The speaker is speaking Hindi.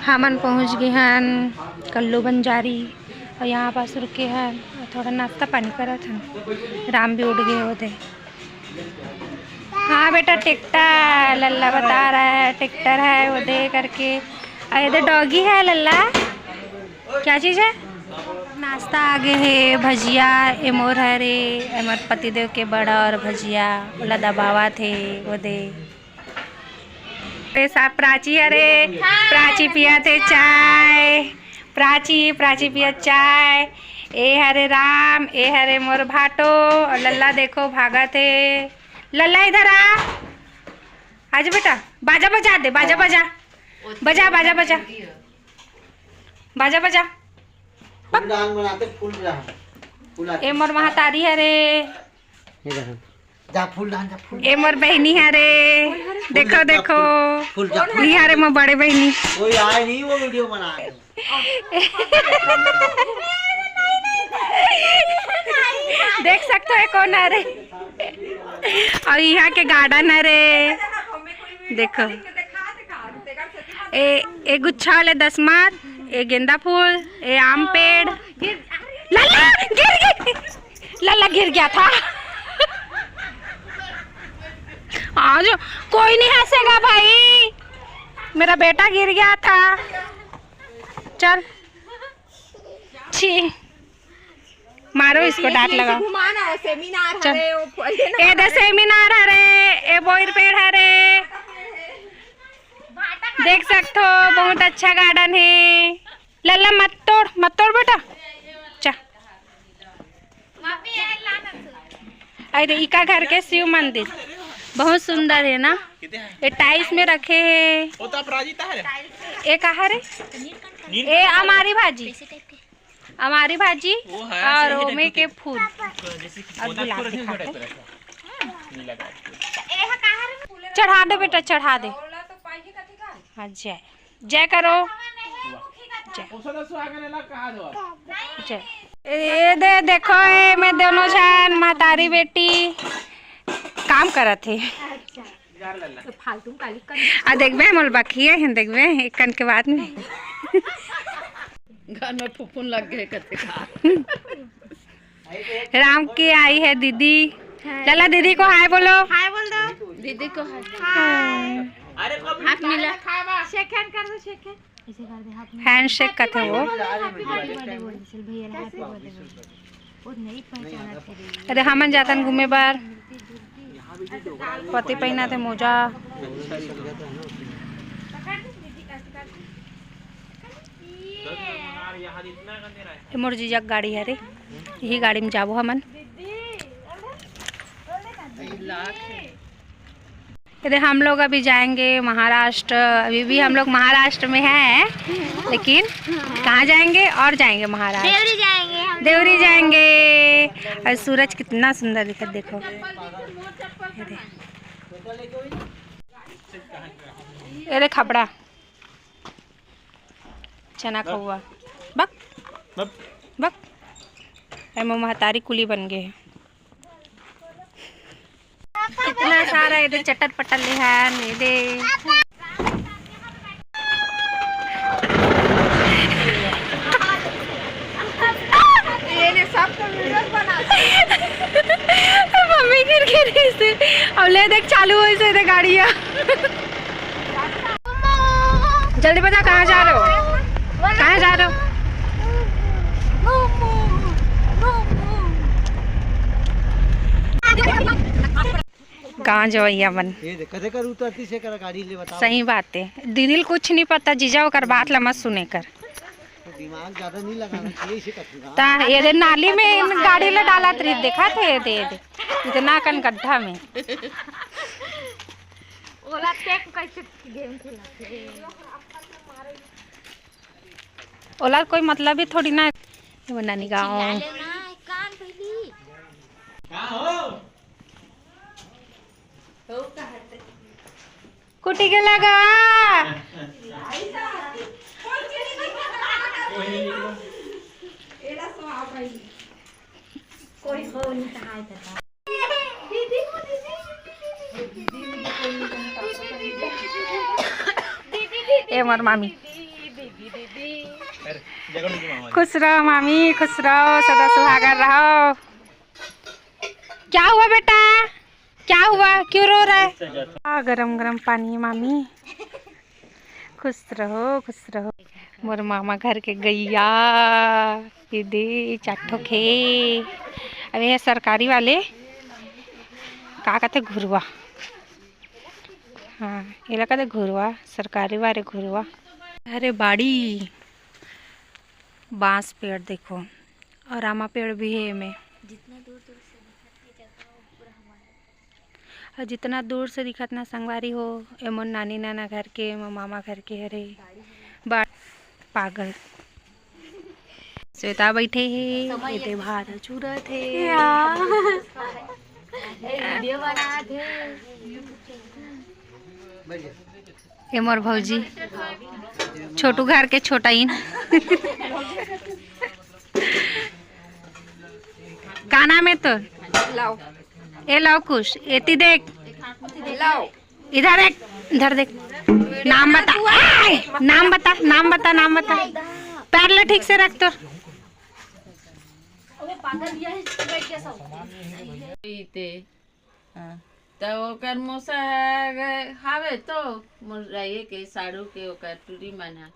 हमन पहुँच गए हैं कल्लू बंजारी और यहाँ पास रुके हैं थोड़ा नाश्ता पानी करा था। राम भी उठ गए होते। हाँ बेटा ट्रैक्टर लल्ला बता रहा है ट्रैक्टर है वो दे करके। इधर डॉगी है लल्ला क्या चीज़ है। नाश्ता आगे है भजिया एमोर है रे एमोर पतिदेव के बड़ा और भजिया बोला दबावा थे वो दे। प्राची अरे प्राची पिया थे चाय प्राची पिया चाय। ए हरे राम ए हरे मोर भाटो और लल्ला देखो भागा थे। लल्ला इधर आज बेटा बाजा बजा दे बाजा बजा बजा बाजा बजा बाजा बजा। ए मोर महातारी हरे ए मोर बहनी है रे देखो देखो ये रे मोर बड़े बहनी कोई आए नहीं वो वीडियो बना देख सकते हो कौन है रे। और यहाँ के गार्डन है रे देखो ए गुच्छा वाले 10 मार ए गेंदा फूल ए आम पेड़। लल्ला गिर गया था। आज कोई नहीं हंसेगा भाई मेरा बेटा गिर गया था। चल छी मारो इसको डांट लगा। ए सेमिनार हरे ए बोर पेड़ हरे देख सकते हो बहुत अच्छा गार्डन है। लल्ला मत तोड़ बेटा चा। अरे इका घर के शिव मंदिर बहुत सुंदर है ना। ये टाइल्स में रखे हैं। ये कहा रे ये हमारी भाजी और ओमे के फूल और गुलाब के खाते। चढ़ा दे बेटा चढ़ा दे। हाँ जय जय करो जय। ये दे देखो मैं दोनों जान महतारी बेटी काम करत थे। देखबे मोल बाकी है देखबे एक कन के बाद में घर में फुफुन लग गए कते का। राम की आई है दीदी लल्ला दीदी को हाय बोलो। हाय बोल दो दीदी को हाय। हाथ मिला शेक हैंड कर दो शेक हैंड ऐसे कर दे हाथ में हैंड शेक का थे वो। अरे हमन जातन घूमे बार पति पहना थे मोजा। मोर जीजा गाड़ी है रे यही गाड़ी में जाबो हमन। अरे हम लोग अभी जाएंगे महाराष्ट्र। अभी भी हम लोग महाराष्ट्र में हैं लेकिन कहाँ जाएंगे और जाएंगे महाराष्ट्र देवरी जाएंगे। और सूरज कितना सुंदर दिखा देखो। अरे खपड़ा चना खहुआ बक बक एमो महतारी कुली बन गए। कितना सारा इधर चटर पटर ले है दे। मम्मी गिर गिर से अब ले देख चालू हो इसे गाड़िया। जल्दी बता कहाँ जा रहे हो कहाँ जा रहे हो। कहाँ जाइए मन सही बात है दीदी कुछ नहीं पता जीजा कर बात ला मत सुने कर दिमाग ज्यादा नहीं लगाना। ये नाली में गाड़ी ले डाला देखा थे दे इतना कन गड्ढा में ओला कोई मतलब ही थोड़ी ना नानी गाँव कुटी के लगा ए मोर मामी खुश रहो मामी, खुश रहो, सदा सुहागर रहो। क्या हुआ बेटा, क्या हुआ, क्यों रो रहा है? गरम गरम पानी है मामी। खुश रहो, खुश रहो। मोर मामा घर के गैया ये दे चाटो खे। अरे ये सरकारी वाले का कहते घुरवा, हाँ ये लगा कहते घुरवा, सरकारी वाले घुरवा। अरे बाड़ी बांस पेड़ देखो, और आमा पेड़ भी है में। जितना दूर से दिखत ना संगवारी हो, एमो नानी नाना घर के, एमो मामा घर के। अरे बाड़ पागल श्वेता बैठे है, ये भार चूरत है। ये मोर भौजी छोटू घर के छोटा इन का नाम है तो लाओ, ए लाओ कुछ एती देख, लाओ इधर देख, इधर देख। नाम बता, नाम बता, नाम बता, नाम बता। पैर ले ठीक से रख तो। तो ओकर मोसा हावे तो मोर राये के साड़ू के ओकर टूरी मना